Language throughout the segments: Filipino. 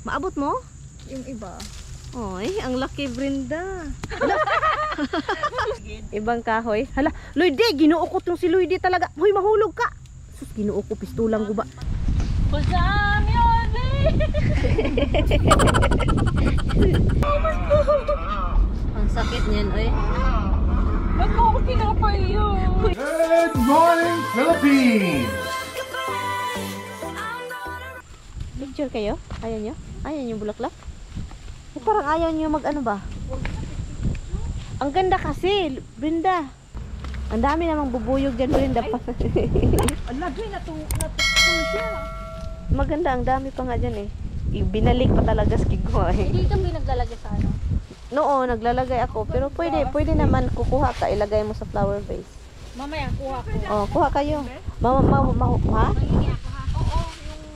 Maabot mo? Yung iba. Oy, ang laki Brenda. Ibang kahoy. Hala, Lloydie, ginuukot yung si Lloydie talaga. Hoy, mahulog ka. Sus, ginuuko, pistulang guba. Pulsam yun, Ang sakit niyan, oy. Ba't mo ako pinapay yun? Good morning, Philippines! Picture kayo? Ayaw nyo? Ayaw nyo bulaklak? Eh, parang ayaw nyo mag ano ba? Ang ganda kasi, Brenda. Ang dami namang bubuyog dyan, Brenda. Ang lagi natulog siya. Maganda, ang dami pa nga dyan eh. Binalik pa talaga sa kigwa eh. Hindi kami naglalagay sa ano. Noo, naglalagay ako. Pero pwede naman kukuha ka, ilagay mo sa flower vase. Mamaya, kuha ko. Oh, kuha kayo. Ha? Mangingi ako ha? Oo,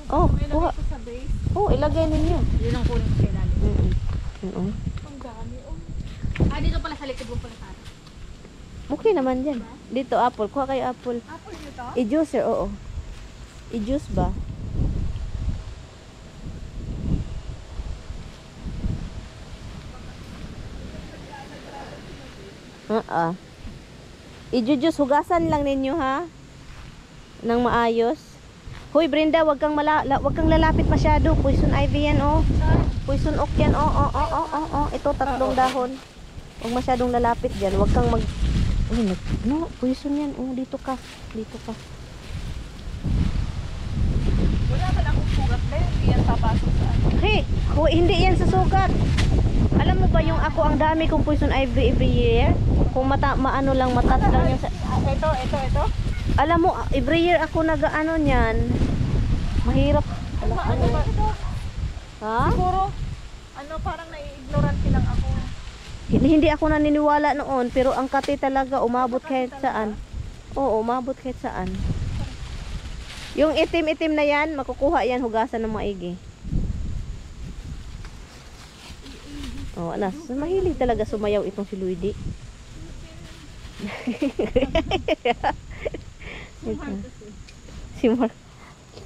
Oh, yung kuha. ilagay ko sa base. Oh, ilagay ninyo. Yun ang kunin ko sa ilalim. Oo. Ang dami. Ah, dito pala sa likod mo pala sa atin. Okay naman dyan. Dito, apple. Kuha kayo apple. Apple nyo to? I-juicer, oo. I-juice ba? I-juice, hugasan lang ninyo ha. Nang maayos. Hoy Brenda, wag kang lalapit masyado. Poison ivy yan, oh. Poison oak yan, oh. Ito, 3 dahon. Huwag masyadong lalapit dyan. Wag kang mag... Uy, no, poison yan. Oh, dito ka. Dito ka. Wala man akong sugat na yun. Hindi yan papasok sa ano. Hey, hindi yan sa sugat. Alam mo ba yung ako, ang dami kong poison ivy every year? Kung maano lang, matas lang yung sa... Ito. Alam mo, every year ako nag-ano niyan. Mahirap. Ano ba ito? Ha? Siguro, parang nai-ignorant lang ako. Hindi ako naniniwala noon, pero ang kati talaga umabot kahit saan. Oo, umabot kahit saan. Yung itim-itim na yan, makukuha yan, hugasan ng maigi. Oh, alas, mahilig talaga sumayaw itong si Luigi. Si Mark.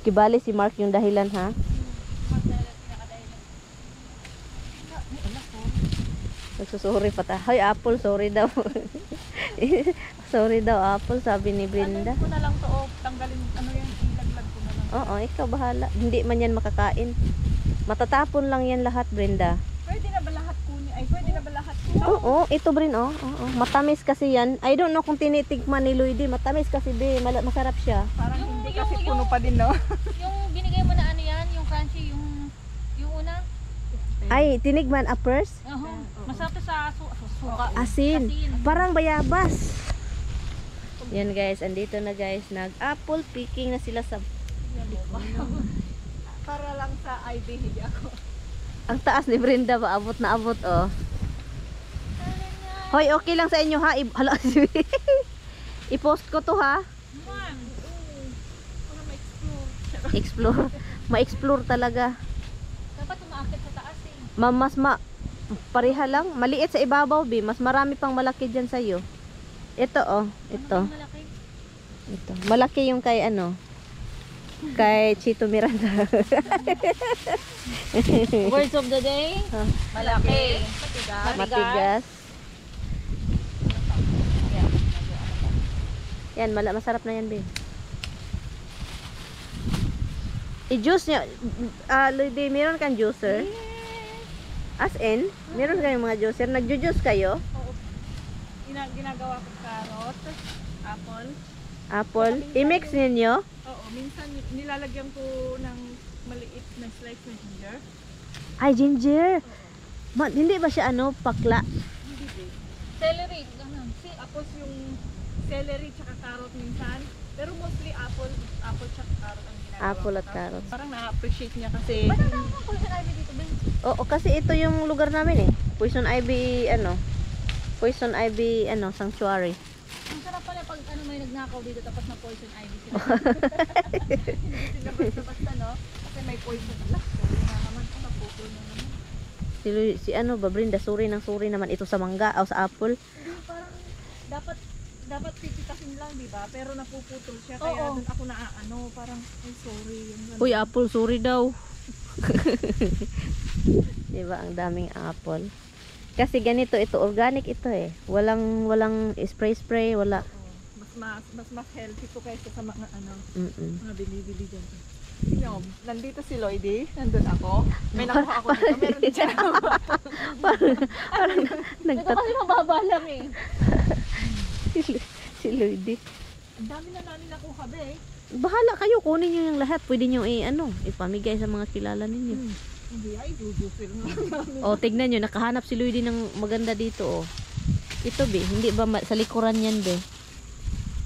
Kibali si Mark yung dahilan, ha? Nagsusuri pa ta. Hoy, apple, sorry daw. Sorry daw, apple, sabi ni Brenda. Ano ko na lang to, tanggalin, ilaglag ko na lang. Oo, ikaw bahala. Hindi man yan makakain. Matatapon lang yan lahat, Brenda. Pwede na ba lahat kunin? Ay, pwede na ba lahat kunin? Oo, ito Brin, oh. Oo. Matamis kasi yan. I don't know kung tinitigman ni Lloydie. Matamis kasi, be. Masarap siya. Parang hindi kasi puno pa din, no? Yung binigay mo na ano yan, yung crunchy, yung una. Ay, tinigman a first? Masarap to sa suka. Asin. Parang bayabas. Yan guys, andito na guys. Nag-apple picking na sila sa... Para lang sa ivy, hindi ako. Ang taas ni Brenda ba? Abot na abot, oh. Hoy, okay lang sa inyo, ha? Hala, i-post ko to, ha? Para ma-explore. Explore. Ma-explore talaga. Dapat umaakit sa taas Pareha lang. Maliit sa ibabaw, be. Mas marami pang malaki dyan sa'yo. Ito, oh. Ito. Malaki. Ito. Malaki yung kay ano. Kay Chito Miranda. Words of the day. Huh? Malaki. Matigas. Yan, masarap na yan, be. I-juice niya. Lady, meron kang juicer? As in? Meron kayong mga juicer? Nagju-juice kayo? Oo. Ginagawa ko carrot, apple. Apple? I-mix ninyo? Oo, minsan nilalagyan ko ng maliit na slice na ginger. Ay, ginger. Hindi ba siya ano, pakla? Hindi din. Celery. Ganun. Tapos yung celery tsaka carrot minsan. Pero mostly apple tsaka carrot ang ginagawa. Apple at ko. carrot. Parang na-appreciate niya kasi. Ba't ang tama ko sa ivy dito, Ben? Oo, kasi ito yung lugar namin eh. Poison Ivy, Poison Ivy, sanctuary. Ang sarap pala pag may nagnakaw dito tapos na poison ivy sila. Hindi sila basta-basta, no? Kasi may poison na. So, yun na naman ito, napupul na naman. Si ano ba, Brenda, suri naman ito sa mangga o sa apple. Hindi, parang dapat pipitasin lang, di ba? Pero napuputol siya. Kaya Oo. dun ako parang, ay sorry. Yung Uy, apple, suri daw. Diba, ang daming apple. Kasi ganito, ito organic ito eh. Walang spray, wala. Mas healthy to kaysa sa mga Mm-mm. mga binibili dyan. Tingnan mo, nandito si Lloydie, nandun ako. May nakuha ako dito, meron din siya nakuha. Ito kasi mababa lang eh. Si Lloydie. Ang dami na namin nakuha, be. Bahala kayo, kunin nyo yung lahat. Pwede nyo ipamigay sa mga kilala ninyo. Hindi ay, dudusil na. O, tignan nyo, nakahanap si Lloydie ng maganda dito, oh. Ito, be, hindi ba sa likuran yan, be?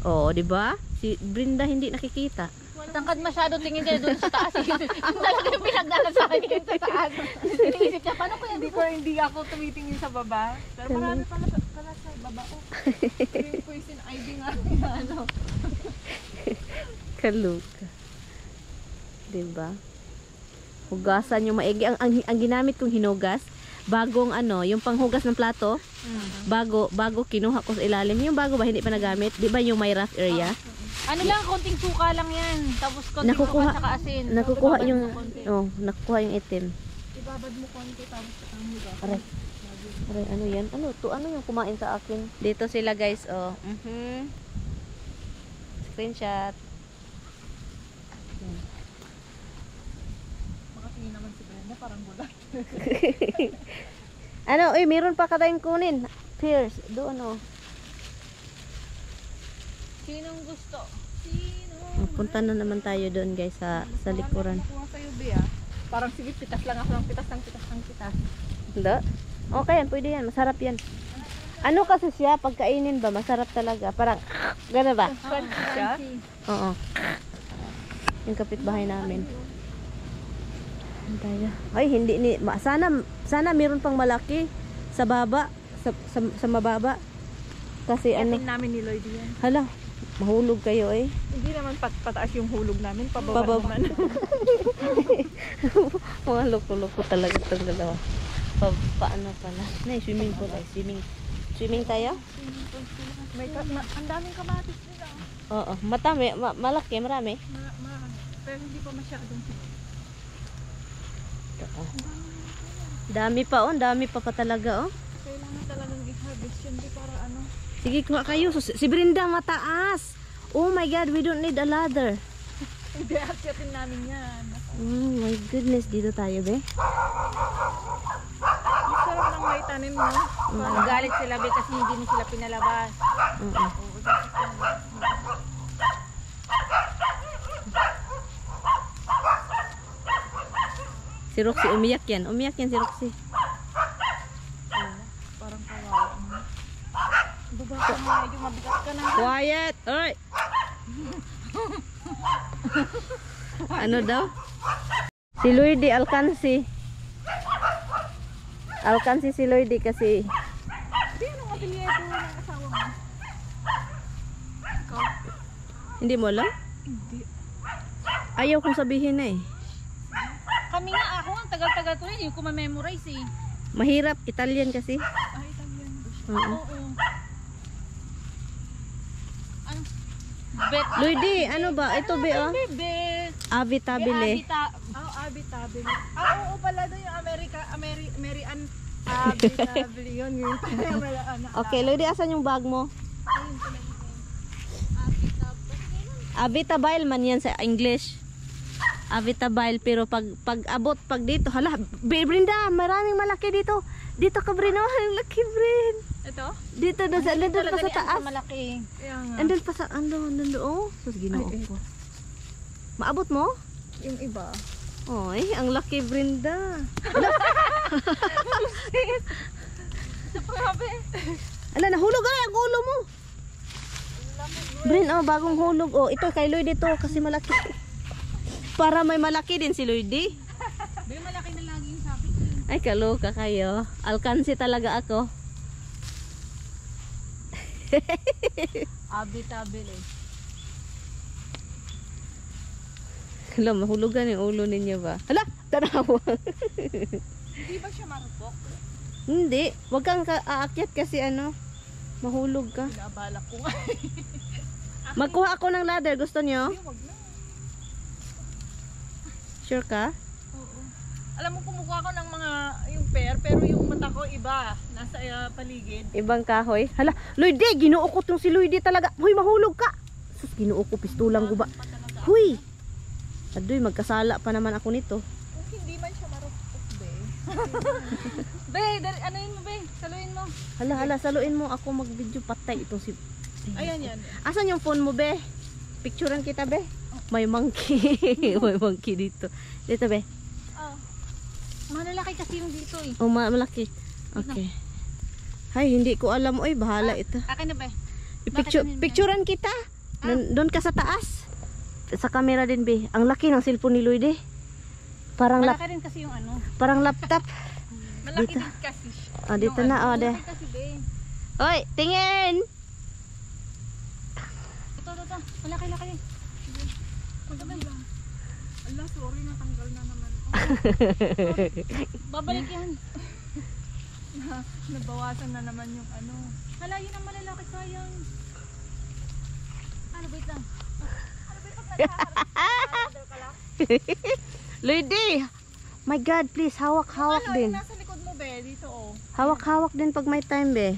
O, di ba? Si Brenda hindi nakikita. Tangkad masyado, tingin niya doon sa taas. Yung talaga yung pinagdala sa akin sa taas. Iniisip niya, paano kaya Hindi ako tumitingin sa baba. Pero marami pala sa baba. Oh. Yung poison ivy nga. Kaluka. Diba? Hugasan yung maigi. Ang ginamit kong hinugas, bagong yung panghugas ng plato, bago kinuha ko sa ilalim. Yung bago ba, hindi pa nagamit? Di ba yung may rough area? ano lang, konting suka lang yan. Tapos konting Nakukuha- suka tsaka asin. Nakukuha Babad yung, mo konti. nakukuha yung itim. Ibabad mo konti tapos hugas. Aray. Aray, ano yan? Ano yung kumain sa akin? Dito sila guys, oh. Screenshot. Makatingin naman si Brenda, parang bulat. Meron pa ka tayong kunin. Pierce, doon Sinong gusto? Punta na naman tayo doon guys sa likuran. Nakuha sa'yo, Bea. Parang sige, pitas lang ako ng pitas. Hindi? Okay yan, pwede yan. Masarap yan. Ano kasi siya, pagkainin ba, masarap talaga. Parang, gano'n ba? Crunchy siya. Oo. Yung kapitbahay namin. Tayo. Ay, sana meron pang malaki sa baba, sa mababa. Kasi Yatin namin ni Lloyd yan. hala, mahulog kayo eh. Hindi naman pataas yung hulog namin, pababa naman. Mga loko-loko talaga itong dalawa. Paano pala? Swimming pool ay swimming tayo? Ang daming kamatis nila. Oo, malaki, marami. Pero hindi pa masyadong. Dami pa talaga oh. Kailangan talagang i-harvest yun para Sige, kuha kayo. Si Brenda mataas. Oh my God, we don't need a ladder. Hindi, akyatin namin yan. Oh my goodness, dito tayo be. Ang sarap lang may tanim, no? Galit sila be kasi hindi mo sila pinalabas. Si Roxy, umiyak yan si Roxy. Parang kawawa. Baba ka na, medyo mabigat ka na. Quiet! Oy! Ano daw? Si Lloydie alkansi. Alkansi si Lloydie kasi Hindi, anong apelyedo ng asawa mo? Ikaw? hindi mo alam? Hindi. Ayaw kong sabihin na eh. Kami nga, ako ang tagal-tagal ko rin. Hindi ko ma-memorize eh. Mahirap, Italian kasi. Ay, Italian ba siya? Oo. Oo. Ano? Bet. Lloydie, ano ba? Ito be oh. Bebe. Avitabile. Abitabile. Oo pala doon yung American Abitabile yun. Okay, Lloydie, asan yung bag mo? Avitabile man yan sa English. Avitabile, pero pag abot, pag dito, hala, Brenda, maraming malaki dito. Dito ka, Brenda, ang laki, Brenda. Ito? Dito, nandun pa sa taas. Malaki. Kaya nga. Andun pa sa, andun, oh. Sus, ginoo ko. Maabot mo? Yung iba. Oy, ang laki, Brenda. Grabe. Ala, nahulog ay ang ulo mo. Brin, oh, bagong hulog. Oh, ito kay Lloyd ito kasi malaki. Para may malaki din si Lloydie. Be, malaki na lagi yung sabi. Ay, kaloka kayo. Alkansi talaga ako. Abitabile. Hala, mahulugan yung ulo ninyo ba? Hala, tanawa. Hindi ba siya marupok? Hindi. Huwag kang aakyat kasi mahulog ka. Pinabalak ko nga. Magkuha ako ng ladder. Gusto nyo? Hindi, wag na. Sure ka? Oo. Alam mo, kumukuha ko ng mga yung pear, pero yung mata ko iba. Nasa paligid. Ibang kahoy. Hala, Lloyd, ginuukot yung si Lloyd talaga. Huy, mahulog ka. Sus, ginuuko, pistulang guba. Huy. Adoy, magkasala pa naman ako nito. Kung hindi man siya marupok, be. Be, ano yun mo, be? Saluin mo. Hala, saluin mo ako mag-video, patay itong si... Ayan yan. Asan yung phone mo, be? Picturean kita, be. May monkey. May monkey dito. Dito, be. Oh. Malalaki kasi yung dito eh. Oh, malaki. Okay. Hay, hindi ko alam. Oy, bahala ito. Akin na ba? Picturean kita. Doon ka sa taas. Sa camera din, be. Ang laki ng cellphone ni Lloyd, eh. Malaki rin kasi yung ano. Parang laptop. Malaki Dito. din kasi siya. Ah, dito na, oh, de. Malaki kasi be. Oy, tingin! Ito. Malaki-laki. Ala, sorry, natanggal na naman. Babalik yan. Nabawasan na naman yung ano. Hala, yun ang malalaki, sayang. Ano, wait lang. Lloyd, my God, please, hawak-hawak Ano, din. yung nasa likod mo, be? Dito, oh. Hawak-hawak din pag may time, be.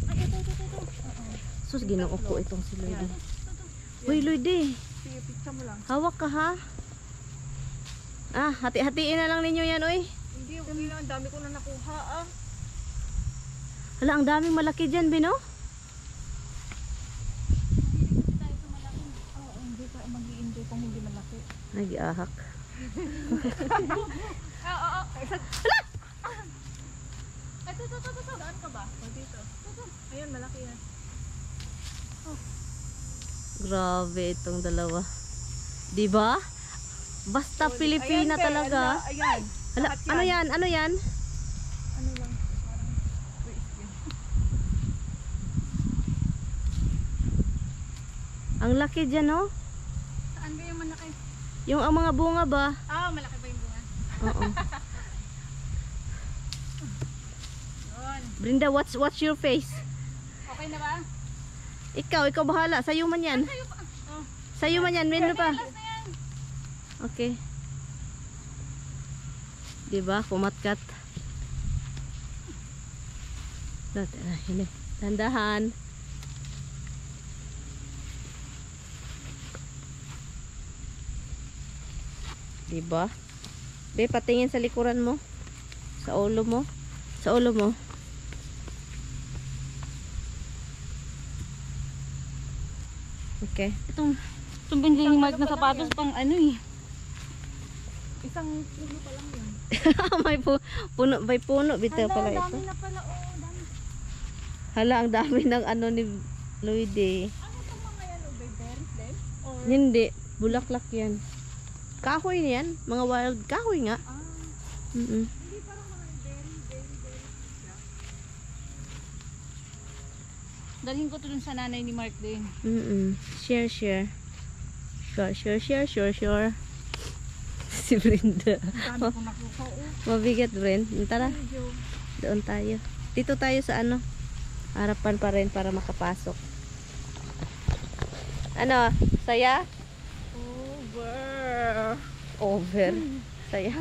Ay, ito. Sus, ginuo ko itong si Lloyd. Uy, Lloyd, Sige, picture mo lang. hawak ka, ha? Ah, hati-hatiin na lang ninyo yan, oy. Hindi, okay lang. Ang dami ko na nakuha, ah. Hala, ang daming malaki dyan, be, no? Oo, hindi ka mag-i-enjoy kung hindi malaki. Nag-iahak. Oo. Hala! Ito. Saan ka ba? O, dito. Ayun, malaki yan. Grabe itong dalawa. Diba? Basta Pilipina Ayan, be, talaga. Ayan. Hala, Lahat ano yan? Ano yan? Ano lang. Parang waste yun. Ang laki dyan, no? Saan ba yung malaki? Yung ang mga bunga ba? Ah, malaki ba yung bunga? Oo. Yun. Brenda, what's your face? Okay na ba? Ikaw bahala. Sa'yo man yan. Sa'yo pa. Oh. Sa'yo man yan. Menu pa. Last na yan. Okay. Diba? Kumatkat. Hini. Tandahan. Diba? Be, patingin sa likuran mo. Sa ulo mo. Sa ulo mo. Okay. Itong binigay Mark na sapatos pang ano eh. Isang puno pa lang yun. may puno bitaw pala ito. Dami na pala. Oh, dami. Hala, ang dami ng ano ni Lloyd, eh. Ano itong mga yan, o, be? Berries din? Or, Hindi, bulaklak yan. Kahoy yan, mga wild kahoy nga. hindi parang mga berry siya. Dalhin ko to dun sa nanay ni Mark din. Share. Sure. Si Brenda. Ang dami ko nakuha, oh. Mabigat, Brenda. Tara, Medyo. doon tayo. Dito tayo sa ano, harapan pa rin para makapasok. Ano, saya? Over. Saya.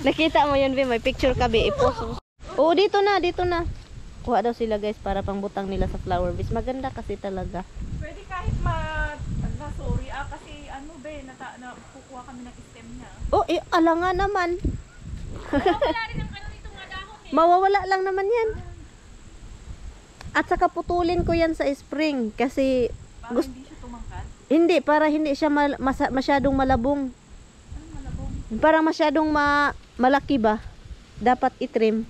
Nakita mo yun, Be? May picture ka, Be. I-post. Oo, dito na. Kuha daw sila, guys, para pangbutang nila sa flower base. Maganda kasi talaga. Pwede kahit sorry, kasi ano, be, kukuha kami ng stem niya. Oh, ala nga naman. Wala rin ang ano nito nga dahon eh. Mawawala lang naman yan. At saka putulin ko yan sa spring. Kasi, Para hindi siya tumangkad. hindi, para hindi siya masyadong malabong. Anong malabong? Parang masyadong malaki ba? Dapat itrim.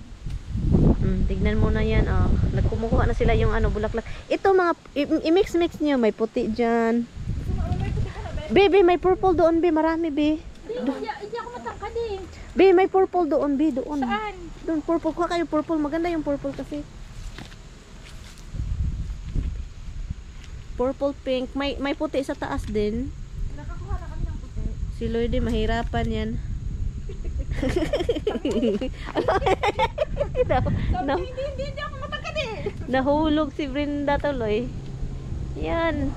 Tignan mo na yan. Oh. Nagkumukuha na sila yung ano, bulaklak. Ito mga, i-mix-mix nyo. May puti dyan. May puti ka na, be. Be, may purple doon, Be. Marami, Be. Hindi ako matangkad eh. Be, may purple doon, Be. Doon. Saan? Doon, purple. Kuha kayo purple. Maganda yung purple kasi. Purple, pink. May puti sa taas din. Nakakuha na kami ng puti. Si Lloyd, mahirapan yan. Hindi ako matangkad eh. Nahulog si Brenda tuloy. Yan.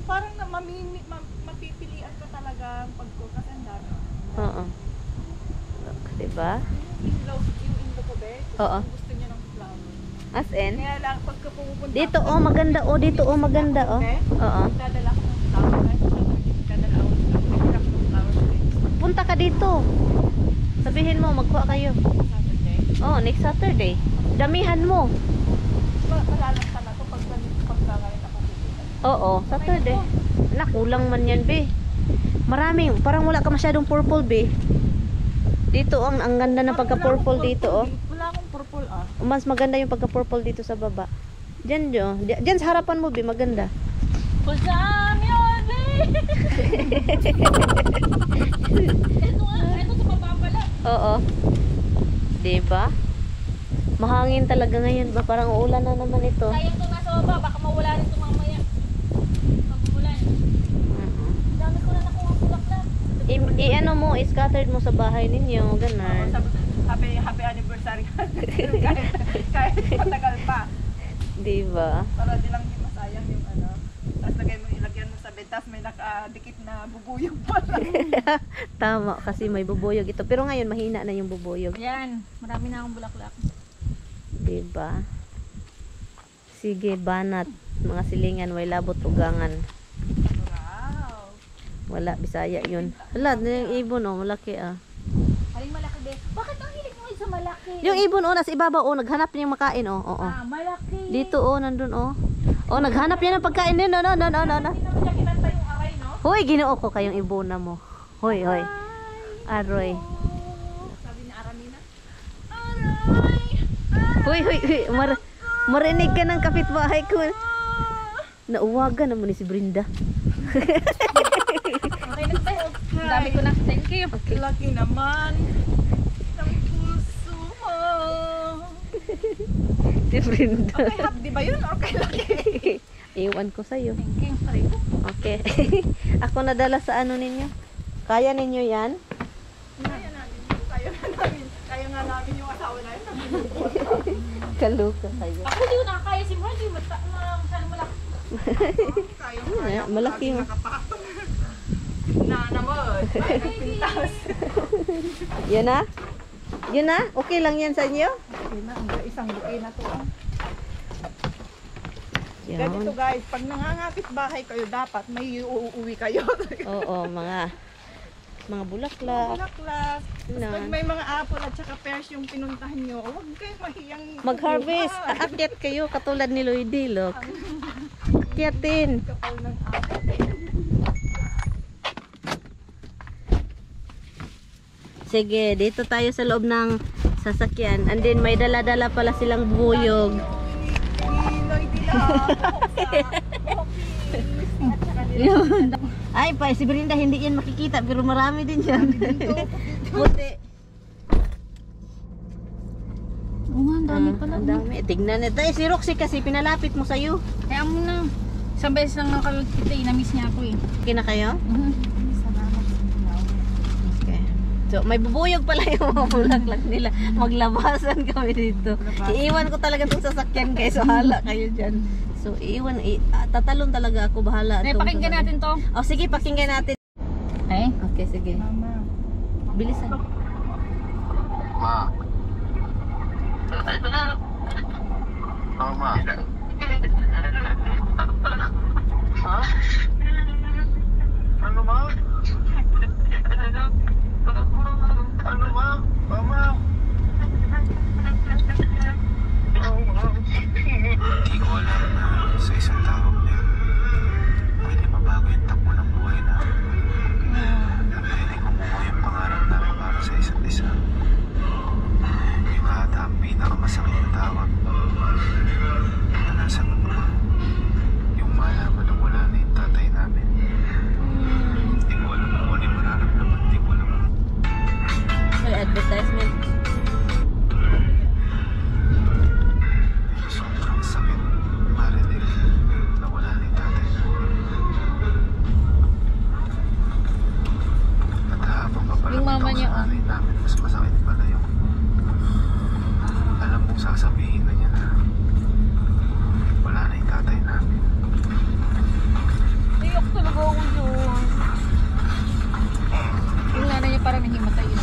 Parang mapipilian ka talaga. Diba? Yung inlo ko, be. Oo. Gusto niya ng flower. As in? Kaya lang, pagka pumupunta Dito oh, maganda oh. Dito oh, maganda oh. Oo. dadala ko ng flower. Dadala ako ng flower. Punta ka dito. Sabihin mo, magkuha kayo. Saturday. Oh, next Saturday. Damihan mo. Malalanta na to pag ngayon ako pupunta. Oo, Saturday. Nakulang man yan, be. Maraming, parang wala ka masyadong purple, be. Dito ang ganda ng pagka-purple dito, oh. Wala akong purple, ah. Mas maganda yung pagka-purple dito sa baba. Diyan, jo. Diyan sa harapan mo, be, maganda. Kusam yun, Ito sa baba pala. Oo. Diba? Mahangin talaga ngayon ba? Parang uulan na naman ito. Sayang to nasa baba, baka mawala rin ito mamaya. Magulan. Dami ko na nakuha bulaklak. I-ano mo, i-scattered mo sa bahay ninyo, ganun. Happy anniversary. kahit matagal pa. Diba? Para di lang di masayang yung ano. Tapos ilagyan mo sa bed, tapos may nakadikit na bubuyog pa lang. Tama, kasi may bubuyog ito. Pero ngayon, mahina na yung bubuyog. Yan, marami na akong bulaklak. Diba? Sige, banat. Mga silingan, may labot ugangan. Wow. Wala, Bisaya yun. Hala, yung ibon oh, malaki ah. Aling malaki din. Bakit ang hilig mo sa malaki? Yung ibon oh, nasa ibabaw oh, naghanap niya yung makain oh. Oo. Malaki. Dito oh, nandun oh. Oh, naghanap niya ng pagkain din. No. Hindi naman niya kinanta yung aray, no? Hoy, ginoo ko kayong ibona mo. Hoy. Aroy. Sabi ni Aramina. Hoy. Marinig ka ng kapitbahay ko. Nauwagan naman ni si Brenda. Okay na tayo. Ang dami ko na. Thank you. Laki naman. Ng puso mo. Si Brenda. Okay, di ba yun? Okay, laki. Iwan ko sa'yo. Thank you. Sorry. Okay. Ako nadala sa ano ninyo. Kaya ninyo yan? Kaya namin yun. Kaya nga namin yung asawa na yun. Kaluka kayo. Ako hindi ko nakakaya si Marty. Masyadong malaki. Kaya Malaki mo. Na naman. Ay, nagpintas. Yan na? Yun na? Okay lang yan sa inyo? Okay na, isang buki na to. Yan. Ganito guys, pag nangangapit bahay kayo, dapat may uuwi kayo. Oo, mga bulaklak. Bulaklak. Nan. Pag may mga apple at saka pears yung pinuntahan nyo, huwag kayong mahiyang Mag-harvest. kumuha. Aakyat kayo katulad ni Lloydie, look. Akyatin. Kapal ng apple. Sige, dito tayo sa loob ng sasakyan. And then may dala-dala pala silang buyog. Niloy dila. Yun. Ay pa, si Brenda hindi yan makikita pero marami din yan. Puti. Oo nga, ang dami pala. Ang dami. Tignan nito. Si Roxy kasi pinalapit mo sa'yo. Kaya mo na. Isang beses lang nakakita eh. Na-miss niya ako eh. Okay na kayo? Okay. So, may bubuyog pala yung mga bulaklak nila. Maglabasan kami dito. Iiwan ko talaga itong sasakyan kayo. So, hala kayo dyan. So, tatalon talaga ako. Bahala. May pakinggan natin to. Oh, sige, pakinggan natin. Eh? Okay, sige. Mama. Bilisan. Ma. Oh, ma. Ha? Ano, ma? Ano, ma? Mama? Oh, ma. Hindi ko alam na sa isang tawag niya, pwede mabago yung takbo ng buhay na pwede kumuha yung pangarap namin para sa isa't isa. Yung ata ang pinakamasakit na tawag na nasa mundo. Yung malaman na wala na yung tatay namin. Hindi ko alam kung ano yung mararamdaman. Hindi ko alam. May advertisement. Sobrang sakit marinig na wala na yung tatay namin. At habang papalapit Yung mama ako niya, sa nanay namin, mas masakit pala yung alam mong sasabihin na niya na wala na yung tatay namin. Iyak talaga ako doon. Yung nanay niya parang nahimatay yun.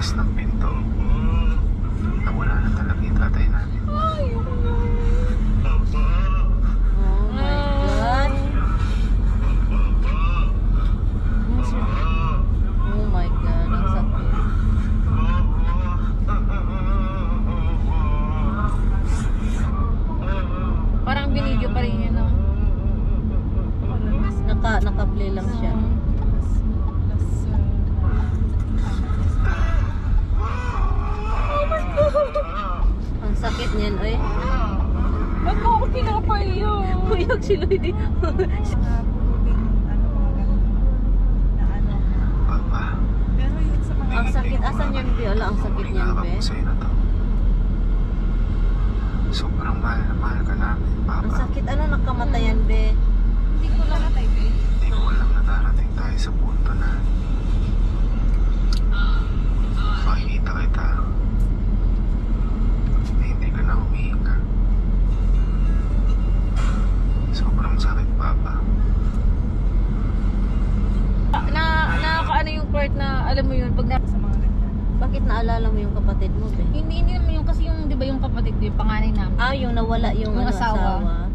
pagbukas ng pinto, nawala na talaga yung tatay namin. Oh my God. Oh my God, ang sakit. Parang binidyo pa rin yun, no? Naka-play lang siya. Ang sakit niyan, oy. Ba't mo ako pinapay yun? Uyog si Lloyd. Papa, Pero yun sa mga Ang sakit. Asan yan, Be? Wala, ang sakit niyan, pinakap Be. ko sa'yo na to. Sobrang mahal na mahal ka namin, Ang Papa. sakit. Ano nakamatayan, Be? hindi ko lang natay, babe. Hindi ko alam na darating tayo sa punto na makikita kita na hindi ka na humihinga. Sobrang sakit, Papa. Nakakaano yung part na, alam mo yun, pag Sa mga ganyan. Bakit naalala mo yung kapatid mo, Be? hindi naman yung kasi yung, di ba yung kapatid ko, yung panganay namin. Ah, yung nawala yung, Yung ano, asawa.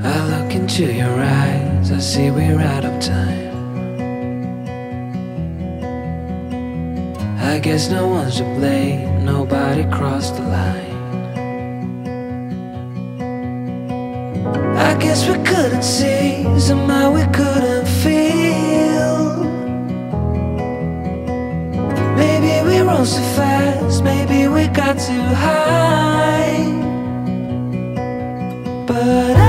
I look into your eyes, I see we're out of time. I guess no one's to blame, nobody crossed the line. I guess we couldn't see, somehow we couldn't feel. Maybe we rose too fast, maybe we got too high. But